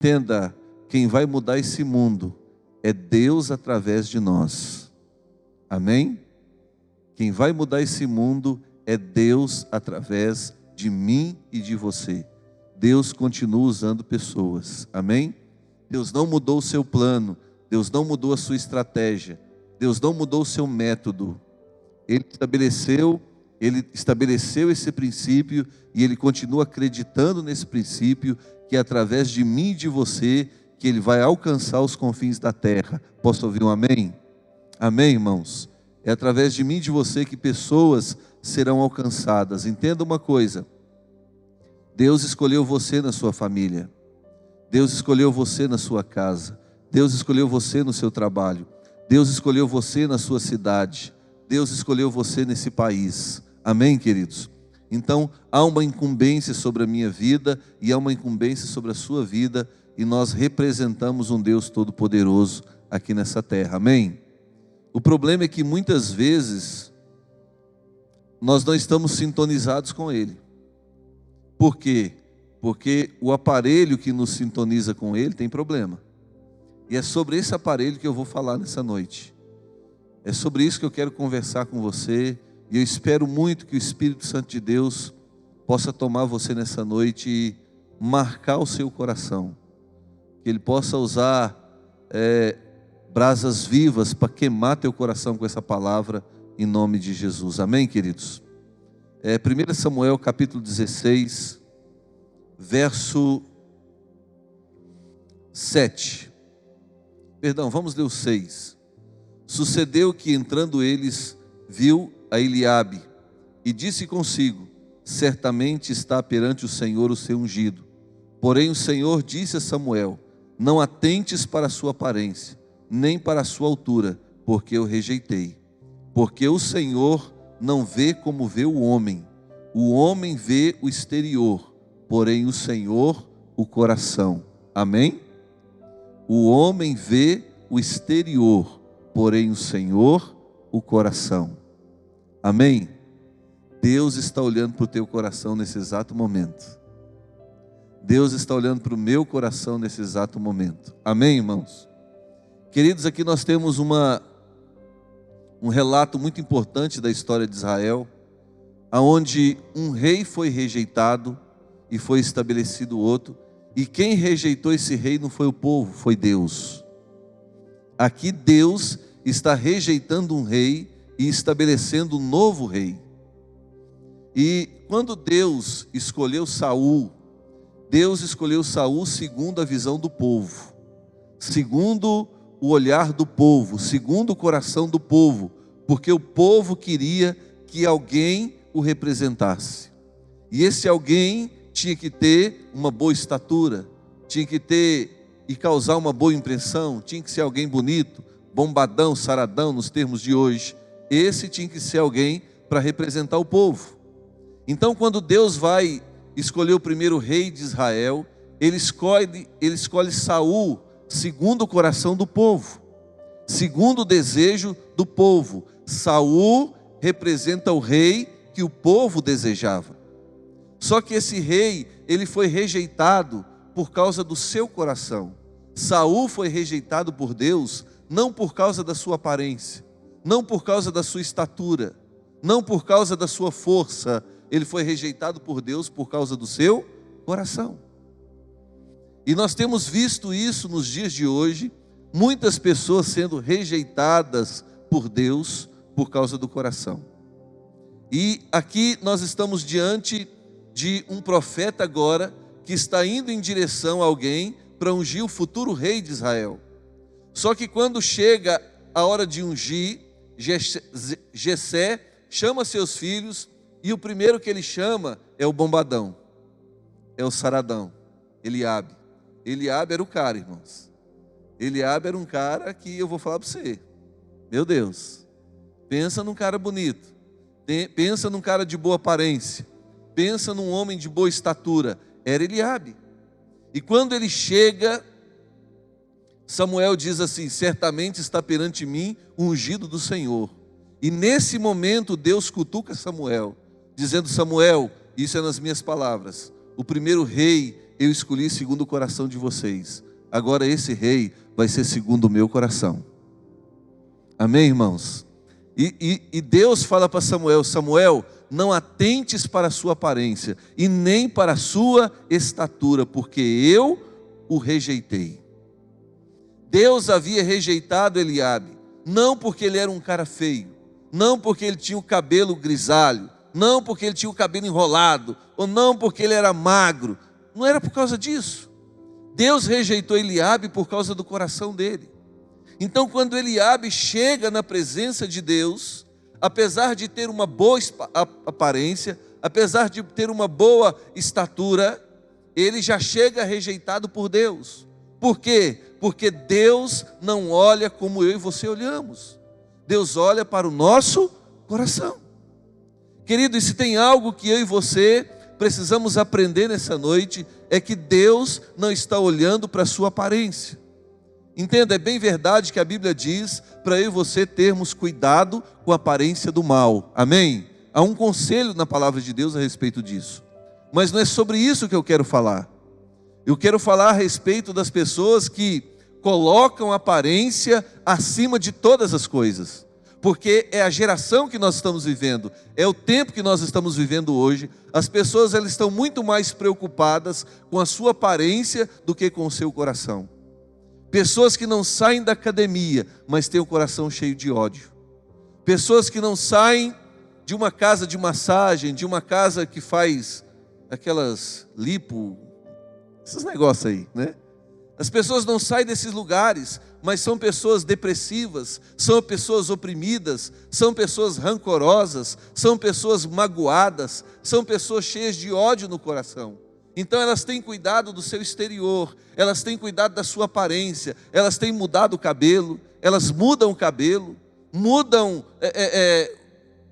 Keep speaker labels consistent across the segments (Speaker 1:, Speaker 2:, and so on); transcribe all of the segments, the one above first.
Speaker 1: Entenda, quem vai mudar esse mundo é Deus através de nós. Amém? Quem vai mudar esse mundo é Deus através de mim e de você. Deus continua usando pessoas. Amém? Deus não mudou o seu plano. Deus não mudou a sua estratégia. Deus não mudou o seu método. Ele estabeleceu esse princípio e Ele continua acreditando nesse princípio, que é através de mim e de você que Ele vai alcançar os confins da terra. Posso ouvir um amém? Amém, irmãos? É através de mim e de você que pessoas serão alcançadas. Entenda uma coisa: Deus escolheu você na sua família. Deus escolheu você na sua casa. Deus escolheu você no seu trabalho. Deus escolheu você na sua cidade. Deus escolheu você nesse país. Amém, queridos? Então, há uma incumbência sobre a minha vida e há uma incumbência sobre a sua vida, e nós representamos um Deus Todo-Poderoso aqui nessa terra. Amém? O problema é que muitas vezes nós não estamos sintonizados com Ele. Por quê? Porque o aparelho que nos sintoniza com Ele tem problema. E é sobre esse aparelho que eu vou falar nessa noite. É sobre isso que eu quero conversar com você. E eu espero muito que o Espírito Santo de Deus possa tomar você nessa noite e marcar o seu coração. Que Ele possa usar brasas vivas para queimar teu coração com essa palavra, em nome de Jesus. Amém, queridos? 1 Samuel capítulo 16, verso 7. Perdão, vamos ler o 6. Sucedeu que, entrando eles, viu a Eliabe e disse consigo: certamente está perante o Senhor o seu ungido. Porém o Senhor disse a Samuel: não atentes para a sua aparência, nem para a sua altura, porque eu rejeitei. Porque o Senhor não vê como vê o homem vê o exterior, porém o Senhor o coração. Amém? O homem vê o exterior, porém o Senhor o coração. Amém? Deus está olhando para o teu coração nesse exato momento. Deus está olhando para o meu coração nesse exato momento. Amém, irmãos? Queridos, aqui nós temos um relato muito importante da história de Israel, aonde um rei foi rejeitado e foi estabelecido outro, e quem rejeitou esse rei não foi o povo, foi Deus. Aqui Deus está rejeitando um rei e estabelecendo um novo rei. E quando Deus escolheu Saul, Deus escolheu Saul segundo a visão do povo, segundo o olhar do povo, segundo o coração do povo, porque o povo queria que alguém o representasse. E esse alguém tinha que ter uma boa estatura, tinha que ter e causar uma boa impressão, tinha que ser alguém bonito, bombadão, saradão nos termos de hoje. Esse tinha que ser alguém para representar o povo. Então, quando Deus vai escolher o primeiro rei de Israel, ele escolhe Saul segundo o coração do povo, segundo o desejo do povo. Saul representa o rei que o povo desejava. Só que esse rei, ele foi rejeitado por causa do seu coração. Saul foi rejeitado por Deus não por causa da sua aparência, não por causa da sua estatura, não por causa da sua força. Ele foi rejeitado por Deus por causa do seu coração. E nós temos visto isso nos dias de hoje, muitas pessoas sendo rejeitadas por Deus por causa do coração. E aqui nós estamos diante de um profeta agora que está indo em direção a alguém para ungir o futuro rei de Israel. Só que quando chega a hora de ungir, Jessé chama seus filhos e o primeiro que ele chama é o bombadão, é o saradão, Eliabe. Eliabe era o cara, irmãos. Eliabe era um cara que eu vou falar para você. Meu Deus, pensa num cara bonito, pensa num cara de boa aparência, pensa num homem de boa estatura. Era Eliabe. E quando ele chega, Samuel diz assim: certamente está perante mim o ungido do Senhor. E nesse momento Deus cutuca Samuel, dizendo: Samuel, isso é nas minhas palavras, o primeiro rei eu escolhi segundo o coração de vocês. Agora esse rei vai ser segundo o meu coração. Amém, irmãos? E Deus fala para Samuel: Samuel, não atentes para a sua aparência e nem para a sua estatura, porque eu o rejeitei. Deus havia rejeitado Eliabe, não porque ele era um cara feio, não porque ele tinha o cabelo grisalho, não porque ele tinha o cabelo enrolado, ou não porque ele era magro. Não era por causa disso. Deus rejeitou Eliabe por causa do coração dele. Então, quando Eliabe chega na presença de Deus, apesar de ter uma boa aparência, apesar de ter uma boa estatura, ele já chega rejeitado por Deus. Por quê? Porque Deus não olha como eu e você olhamos. Deus olha para o nosso coração. Querido, e se tem algo que eu e você precisamos aprender nessa noite, é que Deus não está olhando para a sua aparência. Entenda, é bem verdade que a Bíblia diz para eu e você termos cuidado com a aparência do mal. Amém? Há um conselho na palavra de Deus a respeito disso. Mas não é sobre isso que eu quero falar. Eu quero falar a respeito das pessoas que colocam a aparência acima de todas as coisas. Porque é a geração que nós estamos vivendo, é o tempo que nós estamos vivendo hoje. As pessoas, elas estão muito mais preocupadas com a sua aparência do que com o seu coração. Pessoas que não saem da academia, mas têm o coração cheio de ódio. Pessoas que não saem de uma casa de massagem, de uma casa que faz aquelas lipo, esses negócios aí, né? As pessoas não saem desses lugares, mas são pessoas depressivas, são pessoas oprimidas, são pessoas rancorosas, são pessoas magoadas, são pessoas cheias de ódio no coração. Então elas têm cuidado do seu exterior, elas têm cuidado da sua aparência, elas têm mudado o cabelo, elas mudam o cabelo, mudam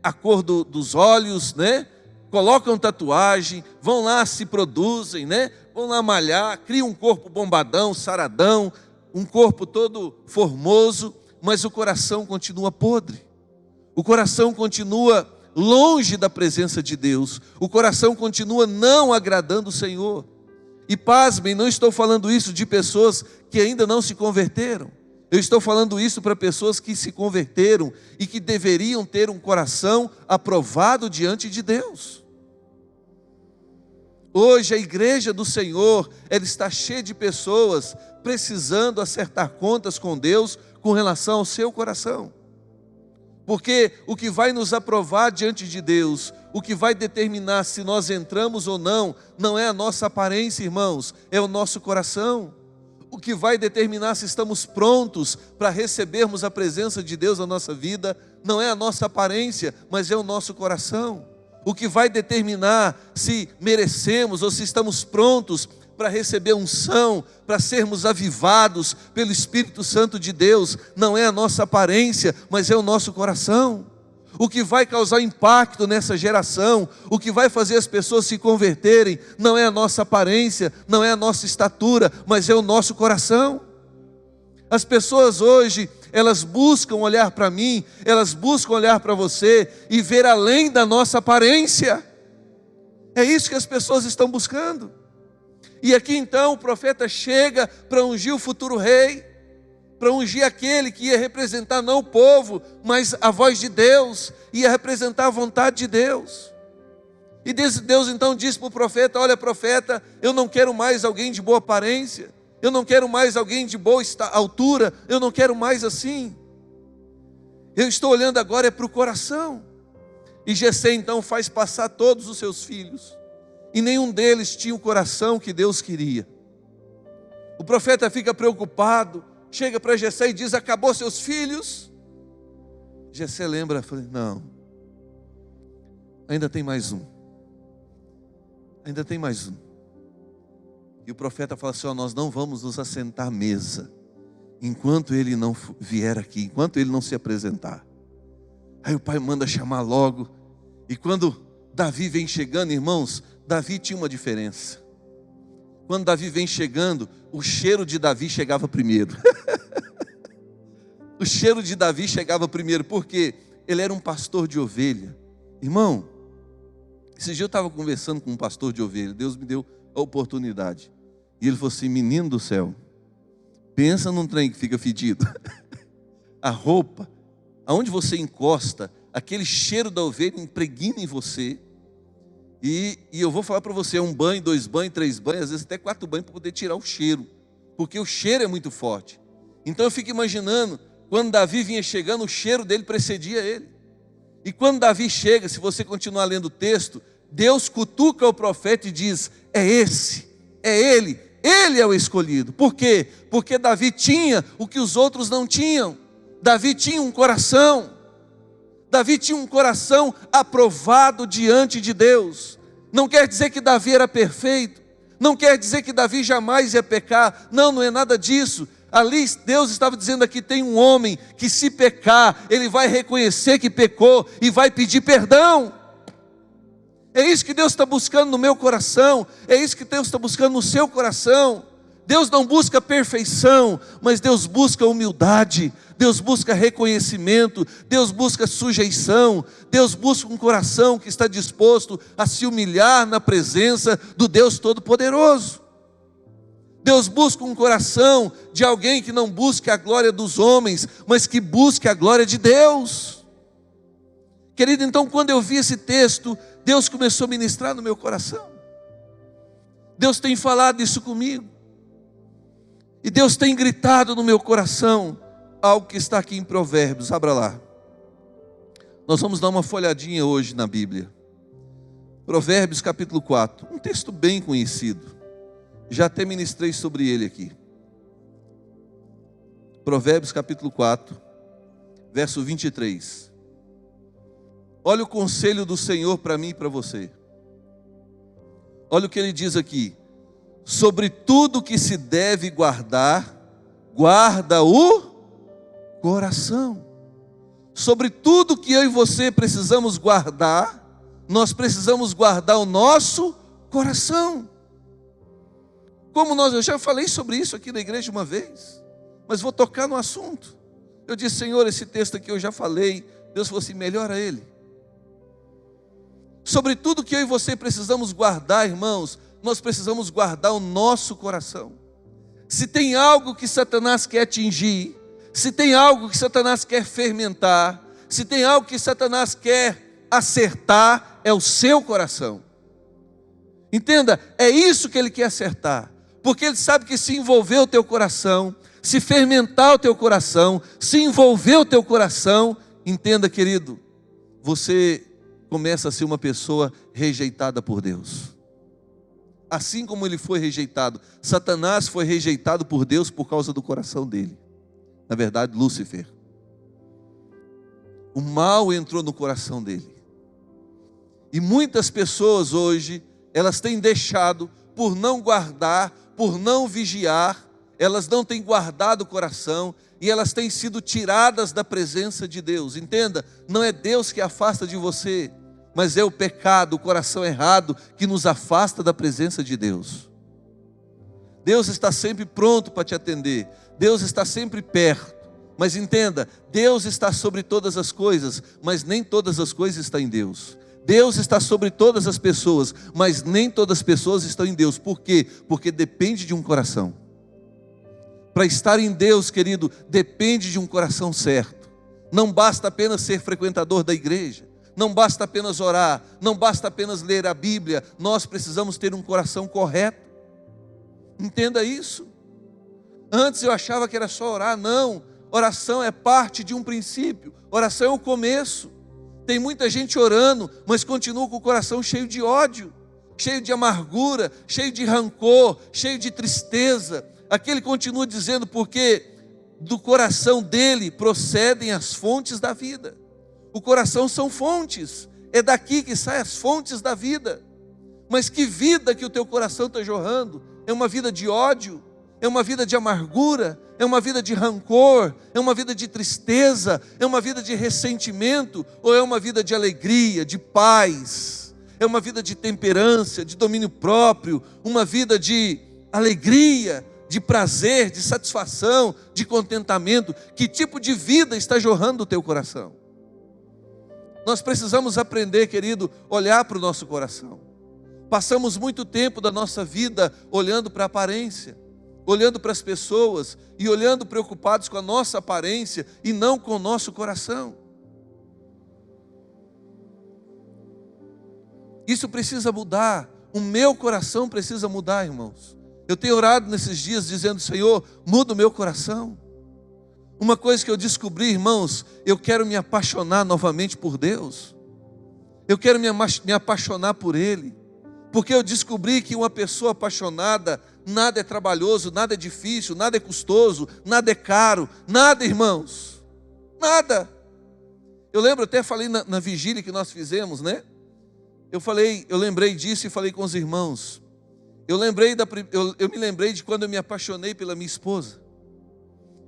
Speaker 1: a cor dos olhos, né? Colocam tatuagem, vão lá, se produzem, né? Vão lá malhar, criam um corpo bombadão, saradão, um corpo todo formoso, mas o coração continua podre. O coração continua longe da presença de Deus. O coração continua não agradando o Senhor. E pasmem, não estou falando isso de pessoas que ainda não se converteram. Eu estou falando isso para pessoas que se converteram e que deveriam ter um coração aprovado diante de Deus. Hoje a igreja do Senhor, ela está cheia de pessoas precisando acertar contas com Deus com relação ao seu coração. Porque o que vai nos aprovar diante de Deus, o que vai determinar se nós entramos ou não, não é a nossa aparência, irmãos, é o nosso coração. O que vai determinar se estamos prontos para recebermos a presença de Deus na nossa vida, não é a nossa aparência, mas é o nosso coração. O que vai determinar se merecemos ou se estamos prontos para receber unção, para sermos avivados pelo Espírito Santo de Deus, não é a nossa aparência, mas é o nosso coração. O que vai causar impacto nessa geração, o que vai fazer as pessoas se converterem, não é a nossa aparência, não é a nossa estatura, mas é o nosso coração. As pessoas hoje, elas buscam olhar para mim, elas buscam olhar para você e ver além da nossa aparência. É isso que as pessoas estão buscando. E aqui então o profeta chega para ungir o futuro rei, para ungir aquele que ia representar não o povo, mas a voz de Deus, ia representar a vontade de Deus. E Deus então diz para o profeta: olha, profeta, eu não quero mais alguém de boa aparência, eu não quero mais alguém de boa altura, eu não quero mais assim. Eu estou olhando agora para o coração. E Jessé então faz passar todos os seus filhos, e nenhum deles tinha o coração que Deus queria. O profeta fica preocupado, chega para Jessé e diz: acabou seus filhos? Jessé lembra, não, ainda tem mais um. Ainda tem mais um. E o profeta fala assim: nós não vamos nos assentar à mesa enquanto ele não vier aqui, enquanto ele não se apresentar. Aí o pai manda chamar logo. E quando Davi vem chegando, irmãos, Davi tinha uma diferença. Quando Davi vem chegando, o cheiro de Davi chegava primeiro. O cheiro de Davi chegava primeiro, porque ele era um pastor de ovelha. Irmão, esse dia eu estava conversando com um pastor de ovelha, Deus me deu a oportunidade. E ele falou assim: menino do céu, pensa num trem que fica fedido. A roupa, aonde você encosta, aquele cheiro da ovelha impregna em você. E eu vou falar para você, é 1 banho, 2 banhos, 3 banhos, às vezes até 4 banhos para poder tirar o cheiro. Porque o cheiro é muito forte. Então eu fico imaginando, quando Davi vinha chegando, o cheiro dele precedia ele. E quando Davi chega, se você continuar lendo o texto, Deus cutuca o profeta e diz: é esse, é ele é o escolhido. Por quê? Porque Davi tinha o que os outros não tinham. Davi tinha um coração. Davi tinha um coração aprovado diante de Deus. Não quer dizer que Davi era perfeito. Não quer dizer que Davi jamais ia pecar. Não, não é nada disso. Ali Deus estava dizendo aqui, tem um homem que se pecar, ele vai reconhecer que pecou e vai pedir perdão. É isso que Deus está buscando no meu coração. É isso que Deus está buscando no seu coração. Deus não busca perfeição, mas Deus busca humildade. Deus busca reconhecimento. Deus busca sujeição. Deus busca um coração que está disposto a se humilhar na presença do Deus Todo-Poderoso. Deus busca um coração de alguém que não busque a glória dos homens, mas que busque a glória de Deus. Querido, então quando eu vi esse texto, Deus começou a ministrar no meu coração. Deus tem falado isso comigo. E Deus tem gritado no meu coração algo que está aqui em Provérbios. Abra lá. Nós vamos dar uma folhadinha hoje na Bíblia. Provérbios capítulo 4. Um texto bem conhecido. Já até ministrei sobre ele aqui. Provérbios capítulo 4, verso 23. Olha o conselho do Senhor para mim e para você. Olha o que ele diz aqui. Sobre tudo que se deve guardar, guarda o coração. Sobre tudo que eu e você precisamos guardar, nós precisamos guardar o nosso coração. Eu já falei sobre isso aqui na igreja uma vez, mas vou tocar no assunto. Eu disse: Senhor, esse texto aqui eu já falei. Deus falou assim: melhora ele. Sobre tudo que eu e você precisamos guardar, irmãos, nós precisamos guardar o nosso coração. Se tem algo que Satanás quer atingir, se tem algo que Satanás quer fermentar, se tem algo que Satanás quer acertar, é o seu coração. Entenda, é isso que ele quer acertar. Porque ele sabe que se envolver o teu coração, se fermentar o teu coração, se envolver o teu coração, entenda, querido, você começa a ser uma pessoa rejeitada por Deus. Assim como ele foi rejeitado, Satanás foi rejeitado por Deus por causa do coração dele. Na verdade, Lúcifer. O mal entrou no coração dele. E muitas pessoas hoje, elas têm deixado, por não guardar, por não vigiar, elas não têm guardado o coração e elas têm sido tiradas da presença de Deus. Entenda, não é Deus que afasta de você, mas é o pecado, o coração errado que nos afasta da presença de Deus. Deus está sempre pronto para te atender, Deus está sempre perto, mas entenda, Deus está sobre todas as coisas, mas nem todas as coisas estão em Deus. Deus está sobre todas as pessoas, mas nem todas as pessoas estão em Deus. Por quê? Porque depende de um coração. Para estar em Deus, querido, depende de um coração certo. Não basta apenas ser frequentador da igreja, não basta apenas orar, não basta apenas ler a Bíblia, nós precisamos ter um coração correto. Entenda isso. Antes eu achava que era só orar, não. Oração é parte de um princípio, oração é o começo. Tem muita gente orando, mas continua com o coração cheio de ódio, cheio de amargura, cheio de rancor, cheio de tristeza. Aquele continua dizendo, porque do coração dele procedem as fontes da vida. O coração são fontes, é daqui que saem as fontes da vida. Mas que vida que o teu coração está jorrando? É uma vida de ódio? É uma vida de amargura? É uma vida de rancor? É uma vida de tristeza? É uma vida de ressentimento? Ou é uma vida de alegria, de paz? É uma vida de temperança, de domínio próprio? Uma vida de alegria, de prazer, de satisfação, de contentamento? Que tipo de vida está jorrando o teu coração? Nós precisamos aprender, querido, olhar para o nosso coração. Passamos muito tempo da nossa vida olhando para a aparência, olhando para as pessoas e olhando preocupados com a nossa aparência e não com o nosso coração. Isso precisa mudar. O meu coração precisa mudar, irmãos. Eu tenho orado nesses dias dizendo: Senhor, muda o meu coração. Uma coisa que eu descobri, irmãos, eu quero me apaixonar novamente por Deus. Eu quero me apaixonar por Ele. Porque eu descobri que uma pessoa apaixonada, nada é trabalhoso, nada é difícil, nada é custoso, nada é caro, nada, irmãos, nada. Eu lembro, até falei na vigília que nós fizemos, né? Eu lembrei disso e falei com os irmãos. Eu me lembrei de quando eu me apaixonei pela minha esposa.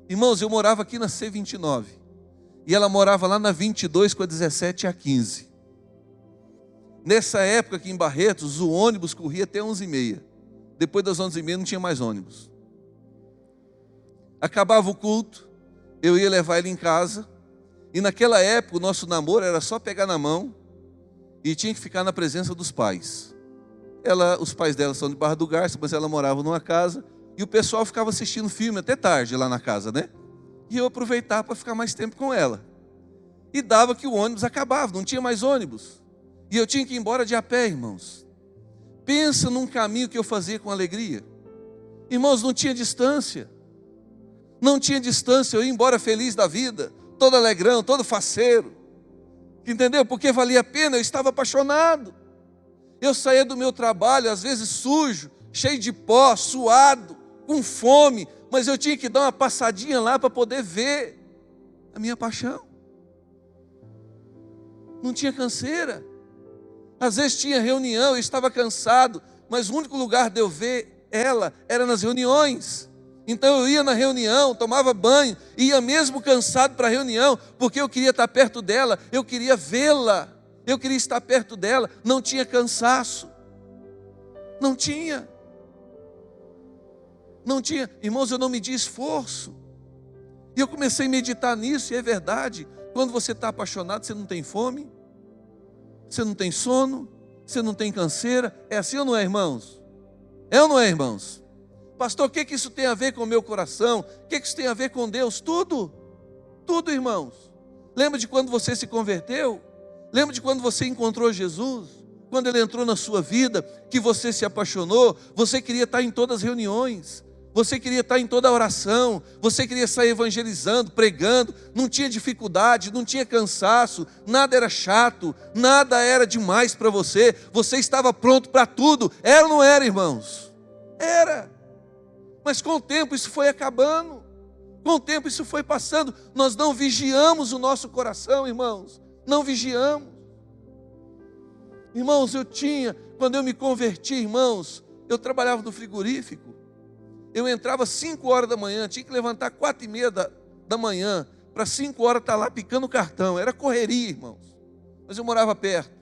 Speaker 1: Irmãos, eu morava aqui na C29 e ela morava lá na 22 com a 17 e a 15. Nessa época aqui em Barretos, o ônibus corria até 11h30. Depois das 11h30 não tinha mais ônibus. Acabava o culto, eu ia levar ele em casa. E naquela época o nosso namoro era só pegar na mão e tinha que ficar na presença dos pais. Os pais dela são de Barra do Garça, mas ela morava numa casa. E o pessoal ficava assistindo filme até tarde lá na casa, né? E eu aproveitava para ficar mais tempo com ela. E dava que o ônibus acabava, não tinha mais ônibus. E eu tinha que ir embora de a pé, irmãos. Pensa num caminho que eu fazia com alegria. Irmãos, não tinha distância. Não tinha distância, eu ia embora feliz da vida, todo alegrão, todo faceiro. Entendeu? Porque valia a pena, eu estava apaixonado. Eu saía do meu trabalho, às vezes sujo, cheio de pó, suado, com fome, mas eu tinha que dar uma passadinha lá para poder ver a minha paixão. Não tinha canseira. Às vezes tinha reunião, eu estava cansado, mas o único lugar de eu ver ela era nas reuniões. Então eu ia na reunião, tomava banho, ia mesmo cansado para a reunião, porque eu queria estar perto dela, eu queria vê-la, eu queria estar perto dela. Não tinha cansaço, não tinha. Irmãos, eu não medi esforço. E eu comecei a meditar nisso, e é verdade. Quando você está apaixonado, você não tem fome, você não tem sono, você não tem canseira. É assim ou não é, irmãos? É ou não é, irmãos? Pastor, o que isso tem a ver com o meu coração? O que isso tem a ver com Deus? Tudo, irmãos. Lembra de quando você se converteu? Lembra de quando você encontrou Jesus? Quando Ele entrou na sua vida, que você se apaixonou, você queria estar em todas as reuniões, você queria estar em toda a oração, você queria sair evangelizando, pregando, não tinha dificuldade, não tinha cansaço, nada era chato, nada era demais para você, você estava pronto para tudo. Era ou não era, irmãos? Era. Mas com o tempo isso foi acabando, com o tempo isso foi passando. Nós não vigiamos o nosso coração, irmãos, não vigiamos. Irmãos, quando eu me converti, irmãos, eu trabalhava no frigorífico. Eu entrava às 5 horas da manhã, tinha que levantar 4h30 da manhã, para 5 horas estar lá picando cartão. Era correria, irmãos. Mas eu morava perto.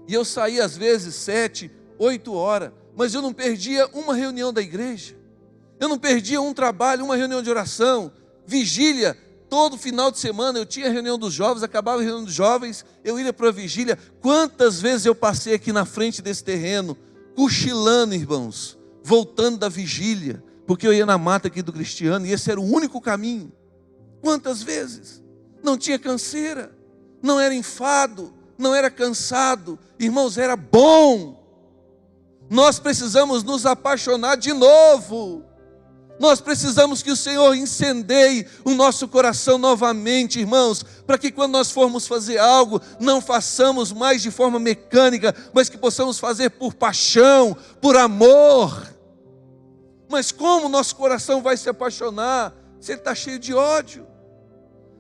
Speaker 1: E eu saía às vezes 7, 8 horas. Mas eu não perdia uma reunião da igreja. Eu não perdia um trabalho, uma reunião de oração, vigília. Todo final de semana eu tinha a reunião dos jovens, acabava a reunião dos jovens, eu ia para a vigília. Quantas vezes eu passei aqui na frente desse terreno, cochilando, irmãos, voltando da vigília, porque eu ia na mata aqui do Cristiano, e esse era o único caminho. Quantas vezes? Não tinha canseira, não era enfado, não era cansado, irmãos, era bom. Nós precisamos nos apaixonar de novo. Nós precisamos que o Senhor incendeie o nosso coração novamente, irmãos, para que quando nós formos fazer algo, não façamos mais de forma mecânica, mas que possamos fazer por paixão, por amor. Mas como o nosso coração vai se apaixonar se ele está cheio de ódio?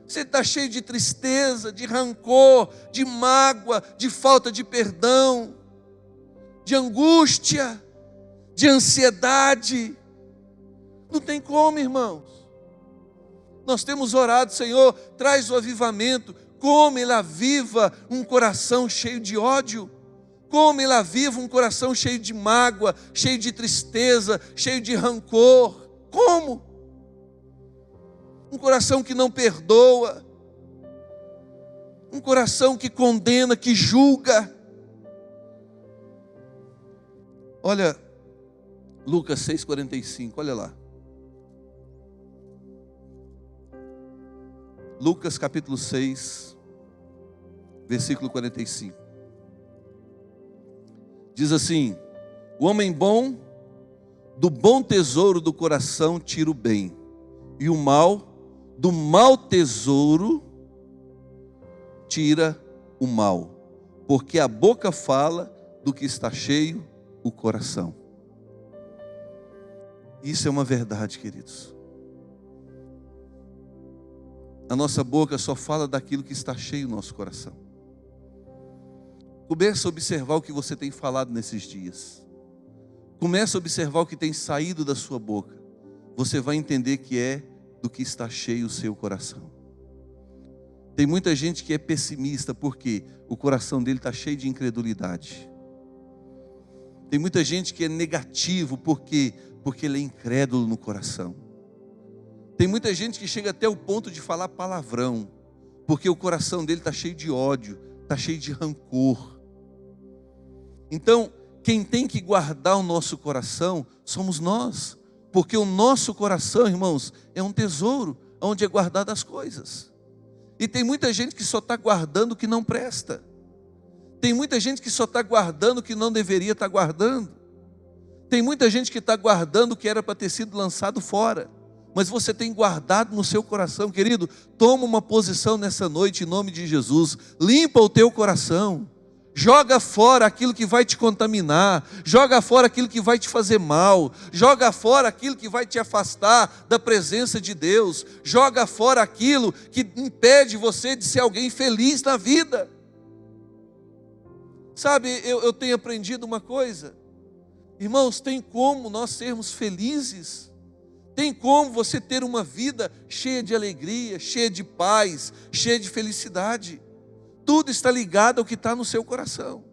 Speaker 1: Se ele está cheio de tristeza, de rancor, de mágoa, de falta de perdão, de angústia, de ansiedade? Não tem como, irmãos. Nós temos orado: Senhor, traz o avivamento. Como Ele aviva um coração cheio de ódio? Como Ele aviva um coração cheio de mágoa, cheio de tristeza, cheio de rancor? Como? Um coração que não perdoa, um coração que condena, que julga. Olha, Lucas 6,45, olha lá. Lucas capítulo 6, versículo 45. Diz assim: o homem bom, do bom tesouro do coração tira o bem, e o mal, do mau tesouro tira o mal, porque a boca fala do que está cheio o coração. Isso é uma verdade, queridos. A nossa boca só fala daquilo que está cheio no nosso coração. Comece a observar o que você tem falado nesses dias. Comece a observar o que tem saído da sua boca. Você vai entender que é do que está cheio o seu coração. Tem muita gente que é pessimista porque o coração dele está cheio de incredulidade. Tem muita gente que é negativo porque ele é incrédulo no coração. Tem muita gente que chega até o ponto de falar palavrão, porque o coração dele está cheio de ódio, está cheio de rancor. Então, quem tem que guardar o nosso coração somos nós, porque o nosso coração, irmãos, é um tesouro onde é guardado as coisas. E tem muita gente que só está guardando o que não presta. Tem muita gente que só está guardando o que não deveria estar guardando. Tem muita gente que está guardando o que era para ter sido lançado fora. Mas você tem guardado no seu coração, querido. Toma uma posição nessa noite em nome de Jesus. Limpa o teu coração. Joga fora aquilo que vai te contaminar. Joga fora aquilo que vai te fazer mal. Joga fora aquilo que vai te afastar da presença de Deus. Joga fora aquilo que impede você de ser alguém feliz na vida. Sabe, eu tenho aprendido uma coisa. Irmãos, tem como nós sermos felizes? Tem como você ter uma vida cheia de alegria, cheia de paz, cheia de felicidade? Tudo está ligado ao que está no seu coração.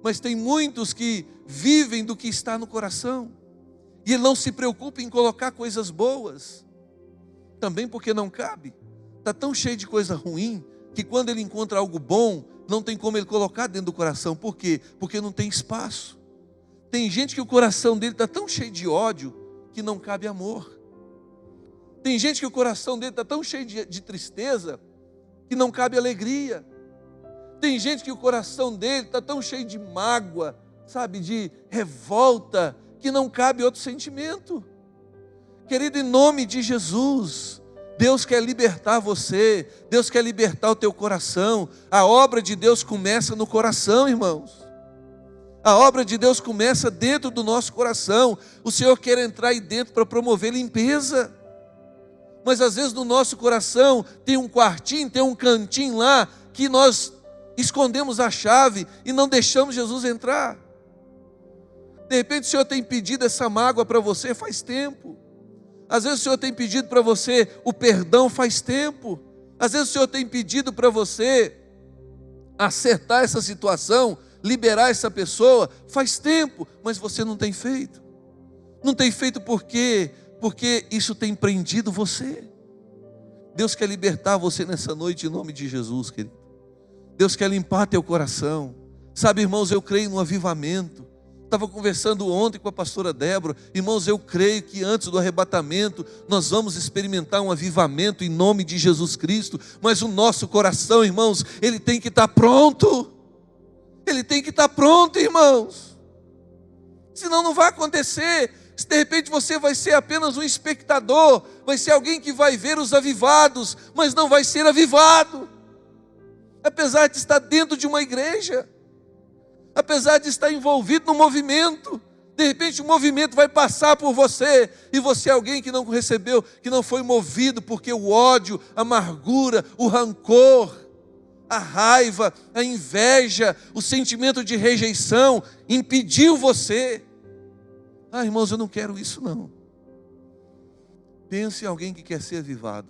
Speaker 1: Mas tem muitos que vivem do que está no coração. E ele não se preocupa em colocar coisas boas. Também porque não cabe. Está tão cheio de coisa ruim, que quando ele encontra algo bom, não tem como ele colocar dentro do coração. Por quê? Porque não tem espaço. Tem gente que o coração dele está tão cheio de ódio, que não cabe amor. Tem gente que o coração dele está tão cheio de tristeza, que não cabe alegria. Tem gente que o coração dele está tão cheio de mágoa, sabe, de revolta, que não cabe outro sentimento. Querido, em nome de Jesus, Deus quer libertar você, Deus quer libertar o teu coração. A obra de Deus começa no coração, irmãos. A obra de Deus começa dentro do nosso coração. O Senhor quer entrar aí dentro para promover limpeza. Mas às vezes no nosso coração tem um quartinho, tem um cantinho lá, que nós escondemos a chave e não deixamos Jesus entrar. De repente o Senhor tem pedido essa mágoa para você faz tempo. Às vezes o Senhor tem pedido para você o perdão faz tempo. Às vezes o Senhor tem pedido para você acertar essa situação, liberar essa pessoa faz tempo, mas você não tem feito. Não tem feito por quê? Porque isso tem prendido você. Deus quer libertar você nessa noite em nome de Jesus, querido. Deus quer limpar teu coração. Sabe, irmãos, eu creio no avivamento. Estava conversando ontem com a pastora Débora. Irmãos, eu creio que antes do arrebatamento nós vamos experimentar um avivamento em nome de Jesus Cristo. Mas o nosso coração, irmãos, ele tem que estar pronto. Ele tem que estar pronto, irmãos. Senão não vai acontecer. Se de repente você vai ser apenas um espectador, vai ser alguém que vai ver os avivados, mas não vai ser avivado. Apesar de estar dentro de uma igreja, apesar de estar envolvido no movimento, de repente o movimento vai passar por você, e você é alguém que não recebeu, que não foi movido, porque o ódio, a amargura, o rancor, a raiva, a inveja, o sentimento de rejeição impediu você. Ah, irmãos, eu não quero isso não. Pense em alguém que quer ser avivado.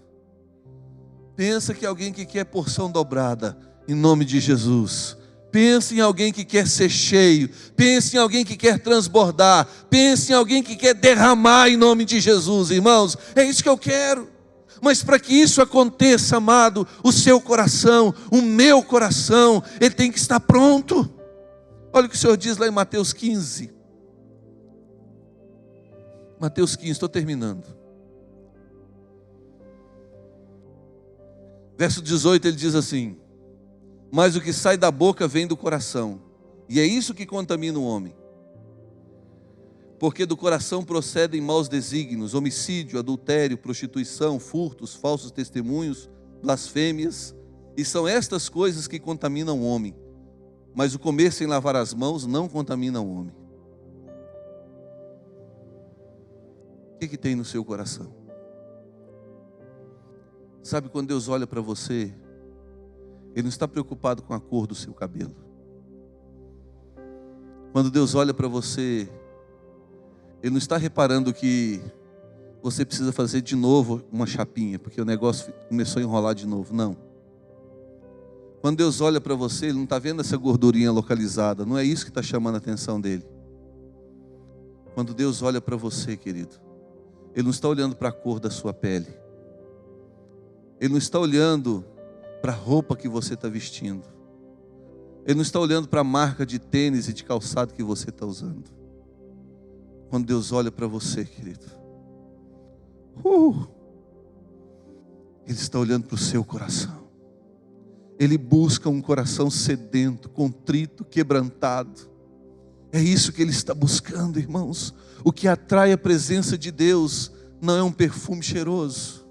Speaker 1: Pensa que alguém que quer porção dobrada, em nome de Jesus. Pense em alguém que quer ser cheio. Pense em alguém que quer transbordar. Pense em alguém que quer derramar em nome de Jesus, irmãos. É isso que eu quero. Mas para que isso aconteça, amado, o seu coração, o meu coração, ele tem que estar pronto. Olha o que o Senhor diz lá em Mateus 15. Mateus 15, estou terminando. Verso 18, ele diz assim: mas o que sai da boca vem do coração, e é isso que contamina o homem. Porque do coração procedem maus desígnios, homicídio, adultério, prostituição, furtos, falsos testemunhos, blasfêmias, e são estas coisas que contaminam o homem. Mas o comer sem lavar as mãos não contamina o homem. O que tem no seu coração? Sabe, quando Deus olha para você, Ele não está preocupado com a cor do seu cabelo. Quando Deus olha para você, Ele não está reparando que você precisa fazer de novo uma chapinha, porque o negócio começou a enrolar de novo. Não. Quando Deus olha para você, Ele não está vendo essa gordurinha localizada. Não é isso que está chamando a atenção dEle. Quando Deus olha para você, querido, Ele não está olhando para a cor da sua pele. Ele não está olhando para a roupa que você está vestindo. Ele não está olhando para a marca de tênis e de calçado que você está usando. Quando Deus olha para você, querido, Ele está olhando para o seu coração. Ele busca um coração sedento, contrito, quebrantado. É isso que Ele está buscando, irmãos. O que atrai a presença de Deus não é um perfume cheiroso.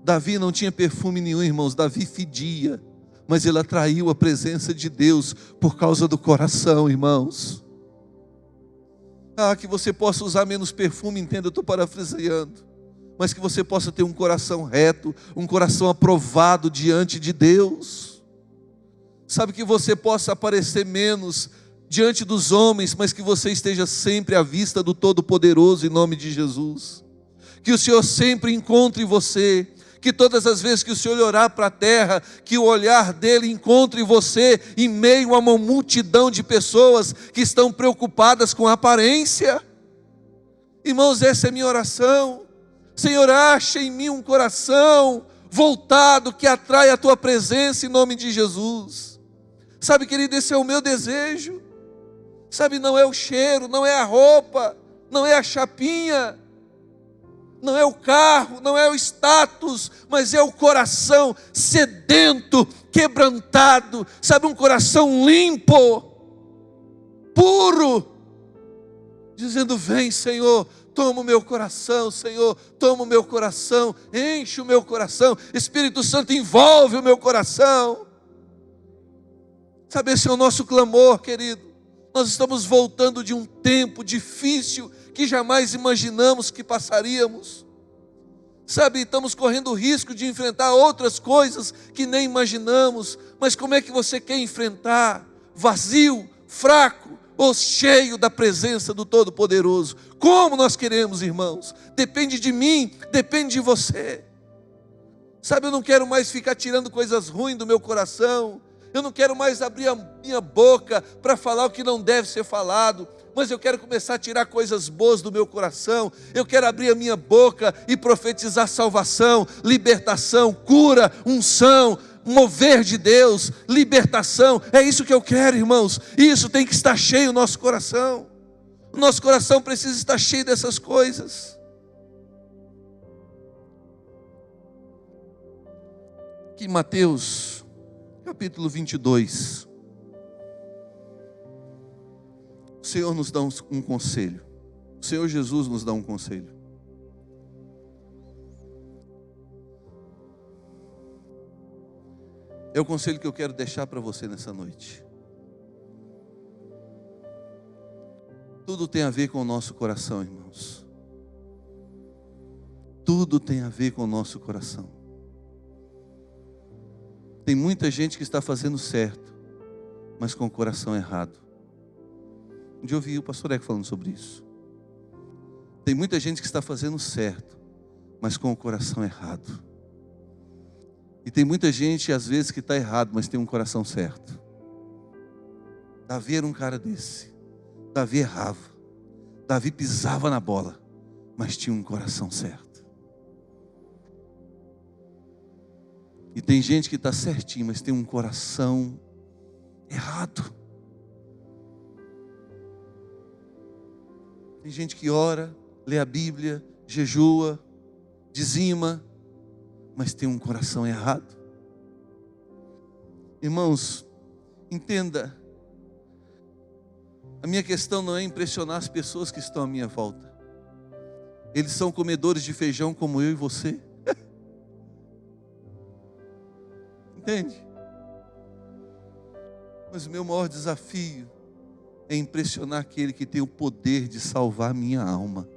Speaker 1: Davi não tinha perfume nenhum, irmãos. Davi fedia, mas ele atraiu a presença de Deus por causa do coração, irmãos. Que você possa usar menos perfume, entenda, eu estou parafraseando, mas que você possa ter um coração reto, um coração aprovado diante de Deus. Sabe, que você possa aparecer menos diante dos homens, mas que você esteja sempre à vista do Todo-Poderoso, em nome de Jesus. Que o Senhor sempre encontre você, que todas as vezes que o Senhor olhar para a terra, que o olhar dele encontre você em meio a uma multidão de pessoas que estão preocupadas com a aparência. Irmãos, essa é a minha oração. Senhor, acha em mim um coração voltado, que atrai a tua presença, em nome de Jesus. Sabe, querido, esse é o meu desejo. Sabe, não é o cheiro, não é a roupa, não é a chapinha, não é o carro, não é o status, mas é o coração sedento, quebrantado, sabe, um coração limpo, puro, dizendo: vem, Senhor, toma o meu coração, Senhor, toma o meu coração, enche o meu coração, Espírito Santo envolve o meu coração. Sabe, esse é o nosso clamor, querido. Nós estamos voltando de um tempo difícil que jamais imaginamos que passaríamos. Sabe, estamos correndo o risco de enfrentar outras coisas que nem imaginamos. Mas como é que você quer enfrentar? Vazio, fraco ou cheio da presença do Todo-Poderoso? Como nós queremos, irmãos? Depende de mim, depende de você. Sabe, eu não quero mais ficar tirando coisas ruins do meu coração. Eu não quero mais abrir a minha boca para falar o que não deve ser falado, mas eu quero começar a tirar coisas boas do meu coração. Eu quero abrir a minha boca e profetizar salvação, libertação, cura, unção, mover de Deus, libertação. É isso que eu quero, irmãos. E isso tem que estar cheio o nosso coração. O nosso coração precisa estar cheio dessas coisas. Aqui em Mateus capítulo 22, o Senhor nos dá um conselho. O Senhor Jesus nos dá um conselho. É o conselho que eu quero deixar para você nessa noite. Tudo tem a ver com o nosso coração, irmãos. Tudo tem a ver com o nosso coração. Tem muita gente que está fazendo certo, mas com o coração errado. Um dia eu ouvi o pastor Eco falando sobre isso. Tem muita gente que está fazendo certo, mas com o coração errado. E tem muita gente, às vezes, que está errado, mas tem um coração certo. Davi era um cara desse. Davi errava. Davi pisava na bola, mas tinha um coração certo. E tem gente que está certinho, mas tem um coração errado. Tem gente que ora, lê a Bíblia, jejua, dizima, mas tem um coração errado. Irmãos, entenda, a minha questão não é impressionar as pessoas que estão à minha volta. Eles são comedores de feijão como eu e você. Entende? Mas o meu maior desafio é impressionar aquele que tem o poder de salvar minha alma.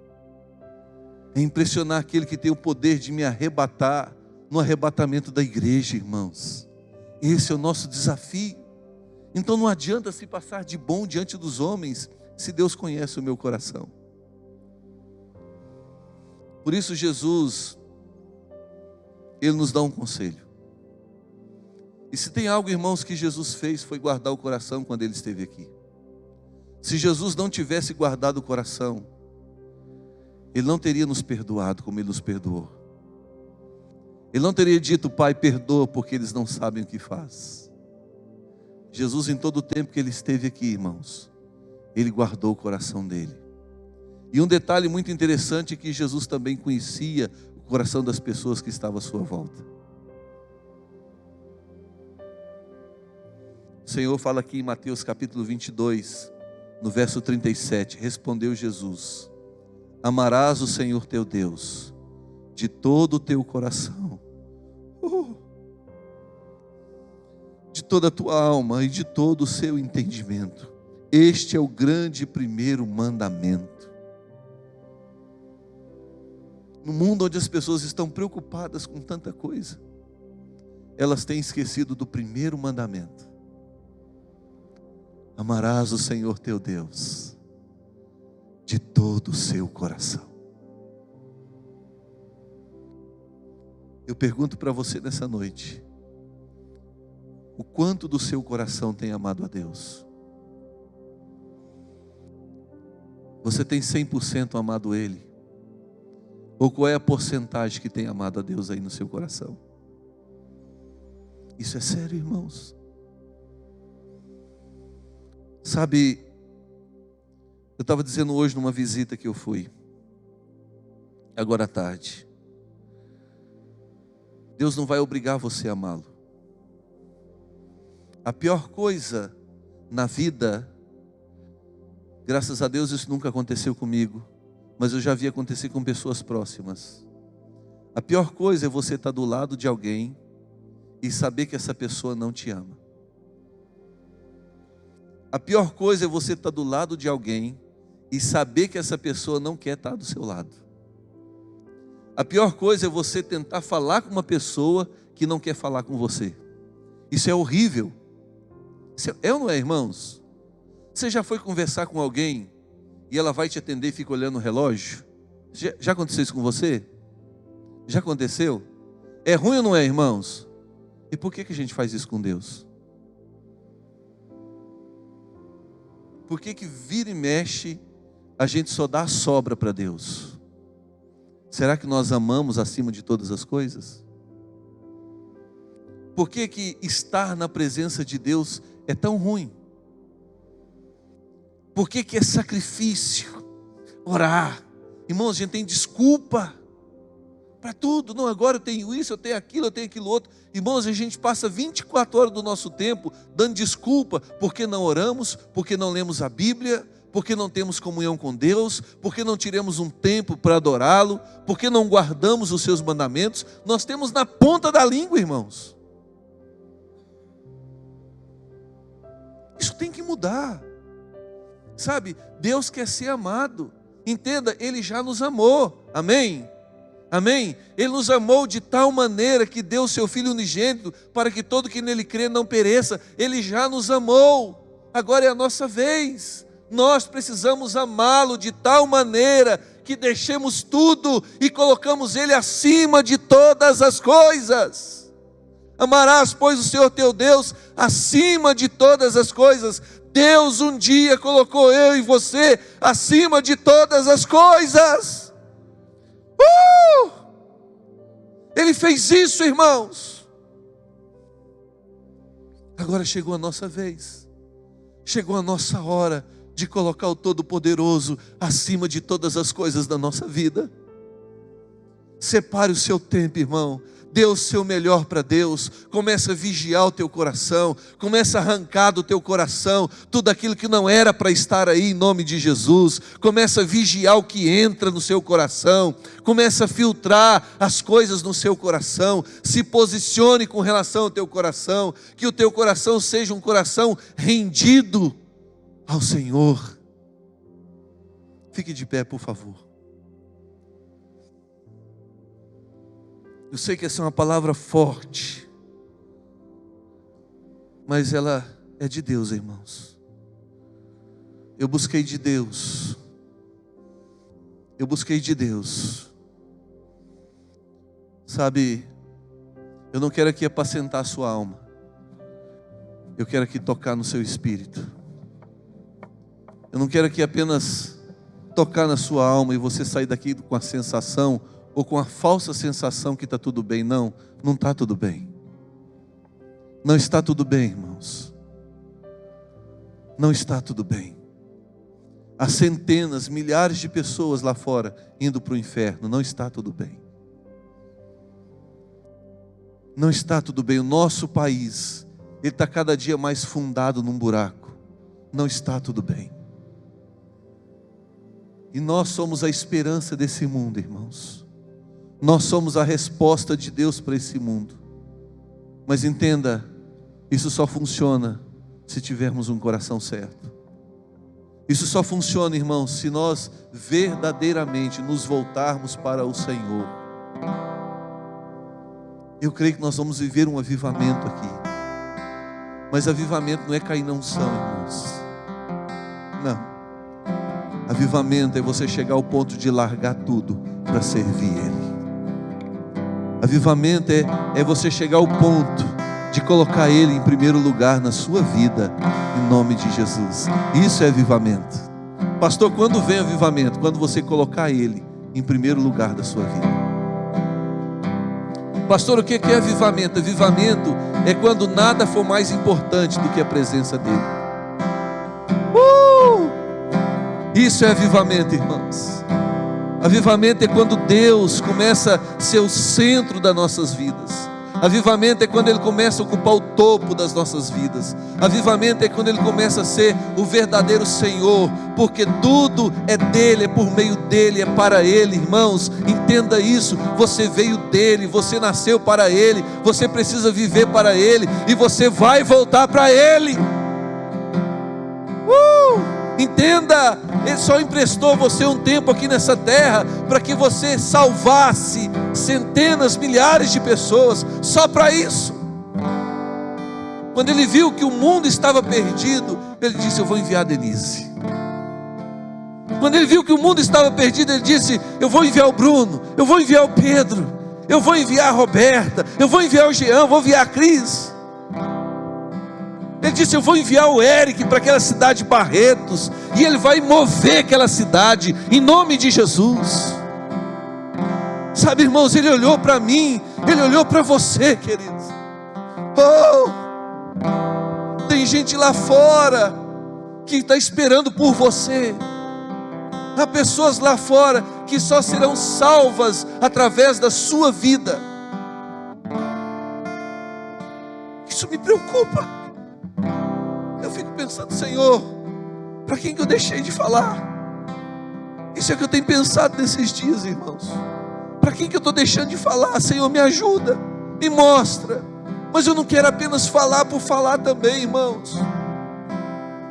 Speaker 1: É impressionar aquele que tem o poder de me arrebatar no arrebatamento da igreja, irmãos. Esse é o nosso desafio. Então não adianta se passar de bom diante dos homens, se Deus conhece o meu coração. Por isso Jesus, Ele nos dá um conselho. E se tem algo, irmãos, que Jesus fez, foi guardar o coração quando Ele esteve aqui. Se Jesus não tivesse guardado o coração, Ele não teria nos perdoado como Ele nos perdoou. Ele não teria dito: Pai, perdoa porque eles não sabem o que faz. Jesus, em todo o tempo que Ele esteve aqui, irmãos, Ele guardou o coração dele. E um detalhe muito interessante é que Jesus também conhecia o coração das pessoas que estavam à sua volta. O Senhor fala aqui em Mateus capítulo 22, no verso 37, respondeu Jesus: amarás o Senhor teu Deus de todo o teu coração, de toda a tua alma e de todo o seu entendimento. Este é o grande primeiro mandamento. No mundo onde as pessoas estão preocupadas com tanta coisa, elas têm esquecido do primeiro mandamento: amarás o Senhor teu Deus de todo o seu coração. Eu pergunto para você nessa noite: o quanto do seu coração tem amado a Deus? Você tem 100% amado Ele? Ou qual é a porcentagem que tem amado a Deus aí no seu coração? Isso é sério, irmãos. Sabe, eu estava dizendo hoje numa visita que eu fui, agora à tarde, Deus não vai obrigar você a amá-lo. A pior coisa na vida, graças a Deus isso nunca aconteceu comigo, mas eu já vi acontecer com pessoas próximas. A pior coisa é você estar do lado de alguém e saber que essa pessoa não te ama. A pior coisa é você estar do lado de alguém e saber que essa pessoa não quer estar do seu lado. A pior coisa é você tentar falar com uma pessoa que não quer falar com você. Isso é horrível. Isso é ou não é, irmãos? Você já foi conversar com alguém e ela vai te atender e fica olhando o relógio? Já aconteceu isso com você? Já aconteceu? É ruim ou não é, irmãos? E por que a gente faz isso com Deus? Por que vira e mexe a gente só dá a sobra para Deus? Será que nós amamos acima de todas as coisas? Por que estar na presença de Deus é tão ruim? Por que é sacrifício orar? Irmãos, a gente tem desculpa para tudo. Não, agora eu tenho isso, eu tenho aquilo outro. Irmãos, a gente passa 24 horas do nosso tempo dando desculpa porque não oramos, porque não lemos a Bíblia, porque não temos comunhão com Deus, porque não tiramos um tempo para adorá-lo, porque não guardamos os seus mandamentos. Nós temos na ponta da língua, irmãos. Isso tem que mudar. Sabe, Deus quer ser amado. Entenda, Ele já nos amou. Amém? Amém? Ele nos amou de tal maneira que deu o seu Filho unigênito para que todo que nele crê não pereça. Ele já nos amou. Agora é a nossa vez. Nós precisamos amá-lo de tal maneira que deixemos tudo e colocamos Ele acima de todas as coisas. Amarás, pois, o Senhor teu Deus acima de todas as coisas. Deus um dia colocou eu e você acima de todas as coisas. Ele fez isso, irmãos. Agora chegou a nossa vez. Chegou a nossa hora de colocar o Todo-Poderoso acima de todas as coisas da nossa vida. Separe o seu tempo, irmão. Dê o seu melhor para Deus. Começa a vigiar o teu coração. Começa a arrancar do teu coração tudo aquilo que não era para estar aí, em nome de Jesus. Começa a vigiar o que entra no seu coração. Começa a filtrar as coisas no seu coração. Se posicione com relação ao teu coração. Que o teu coração seja um coração rendido ao Senhor. Fique de pé, por favor. Eu sei que essa é uma palavra forte, mas ela é de Deus, irmãos. Eu busquei de Deus. Eu busquei de Deus. Sabe, eu não quero aqui apacentar a sua alma. Eu quero aqui tocar no seu espírito. Eu não quero aqui apenas tocar na sua alma e você sair daqui com a sensação ou com a falsa sensação que está tudo bem. Não, não está tudo bem. Não está tudo bem, irmãos. Não está tudo bem. Há centenas, milhares de pessoas lá fora indo para o inferno. Não está tudo bem. Não está tudo bem. O nosso país, ele está cada dia mais fundado num buraco. Não está tudo bem. E nós somos a esperança desse mundo, irmãos. Nós somos a resposta de Deus para esse mundo. Mas entenda, isso só funciona se tivermos um coração certo. Isso só funciona, irmãos, se nós verdadeiramente nos voltarmos para o Senhor. Eu creio que nós vamos viver um avivamento aqui. Mas avivamento não é cair na unção, irmãos. Não. Avivamento é você chegar ao ponto de largar tudo para servir Ele. Avivamento é você chegar ao ponto de colocar Ele em primeiro lugar na sua vida, em nome de Jesus. Isso é avivamento. Pastor, quando vem avivamento? Quando você colocar Ele em primeiro lugar da sua vida. Pastor, o que é avivamento? Avivamento é quando nada for mais importante do que a presença dEle. Isso é avivamento, irmãos. Avivamento é quando Deus começa a ser o centro das nossas vidas. Avivamento é quando Ele começa a ocupar o topo das nossas vidas. Avivamento é quando Ele começa a ser o verdadeiro Senhor, porque tudo é dEle, é por meio dEle, é para Ele, irmãos. Entenda isso, você veio dEle, você nasceu para Ele, você precisa viver para Ele, e você vai voltar para Ele. Entenda, Ele só emprestou você um tempo aqui nessa terra para que você salvasse centenas, milhares de pessoas, só para isso. Quando Ele viu que o mundo estava perdido, Ele disse: eu vou enviar Denise. Quando Ele viu que o mundo estava perdido, Ele disse: eu vou enviar o Bruno, eu vou enviar o Pedro, eu vou enviar a Roberta, eu vou enviar o Jean, eu vou enviar a Cris. Ele disse: eu vou enviar o Eric para aquela cidade de Barretos, e ele vai mover aquela cidade, em nome de Jesus. Sabe, irmãos, Ele olhou para mim, Ele olhou para você, queridos. Tem gente lá fora que está esperando por você. Há pessoas lá fora que só serão salvas através da sua vida. Isso me preocupa. Eu fico pensando: Senhor, para quem que eu deixei de falar? Isso é que eu tenho pensado nesses dias, irmãos. Para quem que eu estou deixando de falar? Senhor, me ajuda, me mostra. Mas eu não quero apenas falar por falar também, irmãos.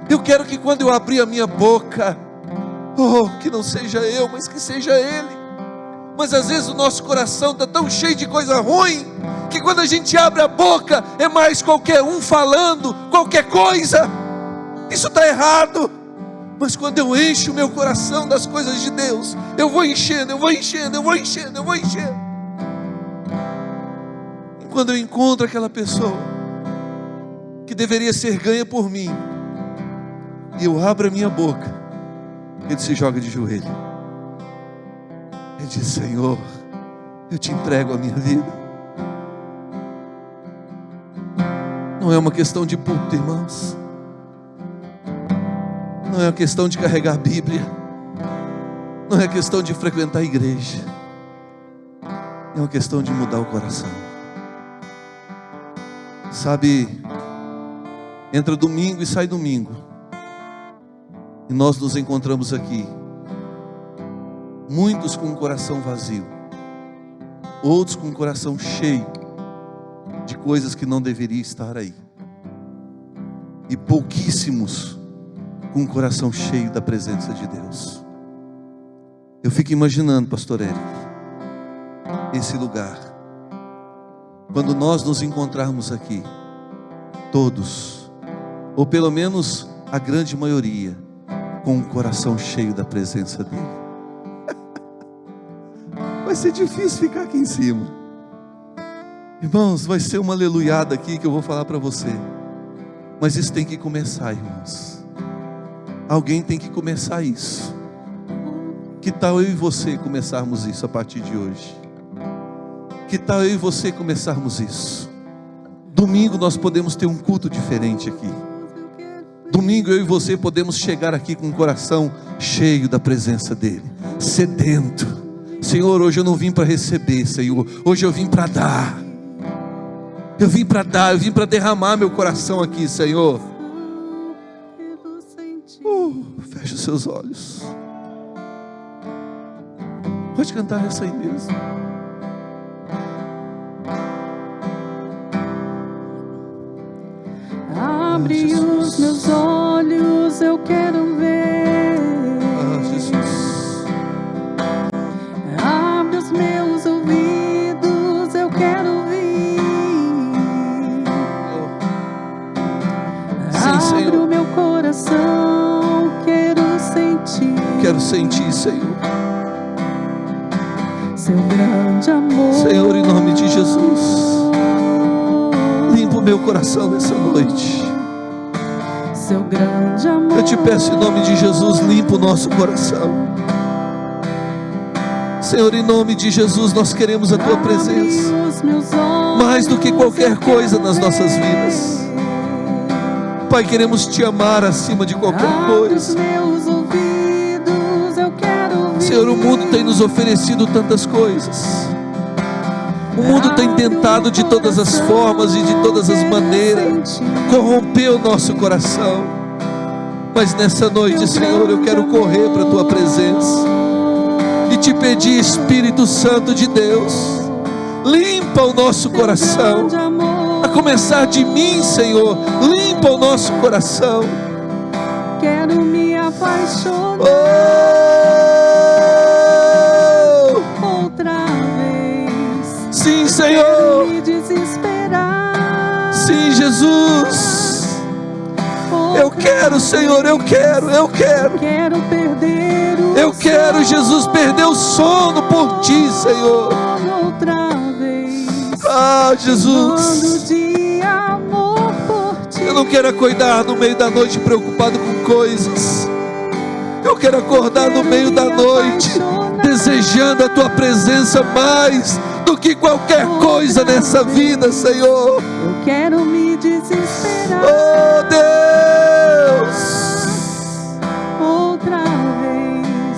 Speaker 1: Eu quero que quando eu abrir a minha boca, que não seja eu, mas que seja Ele. Mas às vezes o nosso coração está tão cheio de coisa ruim, que quando a gente abre a boca, é mais qualquer um falando qualquer coisa. Isso está errado. Mas quando eu encho o meu coração das coisas de Deus, eu vou enchendo, eu vou enchendo, eu vou enchendo, eu vou enchendo. E quando eu encontro aquela pessoa que deveria ser ganha por mim, e eu abro a minha boca, ele se joga de joelho. Ele diz: Senhor, eu te entrego a minha vida. Não é uma questão de púlpito, irmãos. Não é uma questão de carregar a Bíblia, não é questão de frequentar a igreja, é uma questão de mudar o coração. Sabe, entra domingo e sai domingo, e nós nos encontramos aqui, muitos com o coração vazio, outros com o coração cheio de coisas que não deveriam estar aí, e pouquíssimos com o coração cheio da presença de Deus. Eu fico imaginando, pastor Érico, esse lugar, quando nós nos encontrarmos aqui, todos, ou pelo menos a grande maioria, com o coração cheio da presença dele. Vai ser difícil ficar aqui em cima, irmãos. Vai ser uma aleluiada aqui que eu vou falar para você, mas isso tem que começar, irmãos. Alguém tem que começar isso. Que tal eu e você começarmos isso a partir de hoje? Que tal eu e você começarmos isso? Domingo nós podemos ter um culto diferente aqui. Domingo eu e você podemos chegar aqui com o coração cheio da presença dele, sedento. Senhor, hoje eu não vim para receber, Senhor, hoje eu vim para dar. Eu vim para dar, eu vim para derramar meu coração aqui, Senhor. Feche os seus olhos. Pode cantar essa aí mesmo.
Speaker 2: Abre os meus olhos, eu quero ver.
Speaker 1: Jesus.
Speaker 2: Abre os meus ouvidos, eu quero ouvir.
Speaker 1: Sim,
Speaker 2: Abre
Speaker 1: Senhor.
Speaker 2: o meu coração, quero sentir.
Speaker 1: Quero sentir, Senhor.
Speaker 2: Seu grande amor.
Speaker 1: Senhor, em nome de Jesus, limpa o meu coração nessa noite.
Speaker 2: Seu grande amor.
Speaker 1: Eu te peço em nome de Jesus, limpa o nosso coração. Senhor, em nome de Jesus, nós queremos a tua presença mais do que qualquer coisa nas nossas vidas. Pai, queremos te amar acima de qualquer coisa. Senhor, o mundo tem nos oferecido tantas coisas. O mundo tem tentado de todas as formas e de todas as maneiras corromper o nosso coração. Mas nessa noite, Senhor, eu quero correr para a tua presença e te pedir, Espírito Santo de Deus, limpa o nosso coração, a começar de mim, Senhor. Limpa o nosso coração.
Speaker 2: Quero me apaixonar outra vez.
Speaker 1: Sim, Senhor.
Speaker 2: Me desesperar.
Speaker 1: Sim, Jesus. Eu quero, Senhor, eu quero.
Speaker 2: Quero perder o
Speaker 1: Eu quero, Jesus, perder o sono por ti, Senhor.
Speaker 2: outra vez.
Speaker 1: Ah, Jesus.
Speaker 2: De amor por ti.
Speaker 1: Eu não quero acordar no meio da noite preocupado com coisas. Eu quero acordar no meio da noite desejando a tua presença mais do que qualquer coisa nessa vida, Senhor.
Speaker 2: Eu quero me desesperar
Speaker 1: Oh, Deus.
Speaker 2: outra vez.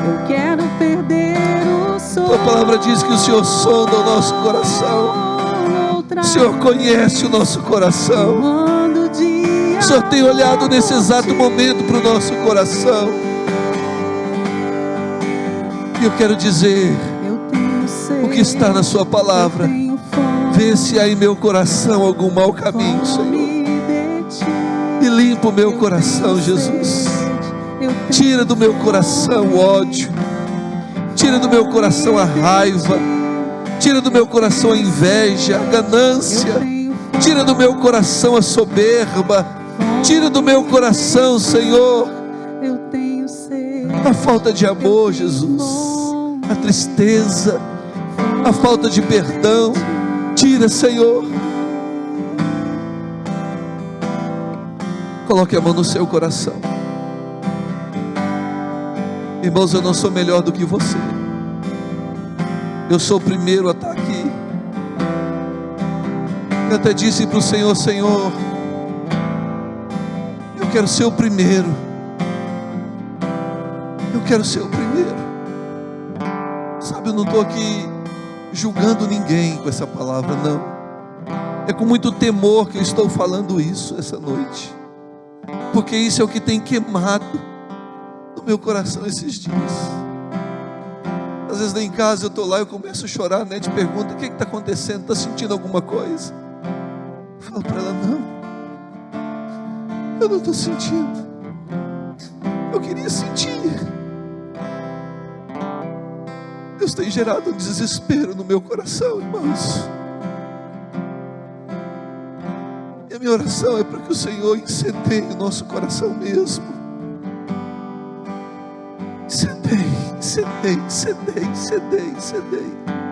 Speaker 2: Eu quero perder o sono.
Speaker 1: Tua palavra diz que o Senhor sonda o nosso coração. O Senhor conhece o nosso coração. O Senhor tem olhado nesse exato momento para o nosso coração. E eu quero dizer o que está na sua palavra. Vê se há em meu coração algum mau caminho, Senhor, e limpa o meu coração, Jesus. Tira do meu coração o ódio, tira do meu coração a raiva, tira do meu coração a inveja, a ganância, tira do meu coração a soberba, tira do meu coração, Senhor, a falta de amor, Jesus, a tristeza, a falta de perdão. Tira, Senhor. Coloque a mão no seu coração. Irmãos, eu não sou melhor do que você. Eu sou o primeiro a estar aqui. Eu até disse para o Senhor: Senhor, eu quero ser o primeiro quero ser o primeiro. Sabe, eu não estou aqui julgando ninguém com essa palavra, não. É com muito temor que eu estou falando isso essa noite, porque isso é o que tem queimado no meu coração esses dias. Às vezes lá em casa eu estou lá, eu começo a chorar, a Nete pergunta: o que está acontecendo? Está sentindo alguma coisa? Eu falo para ela: não, eu não estou sentindo. Eu queria sentir. Deus tem gerado um desespero no meu coração, irmãos. E a minha oração é para que o Senhor incendeie o nosso coração mesmo. Incendeie, incendeie, incendeie, incendeie, incendeie.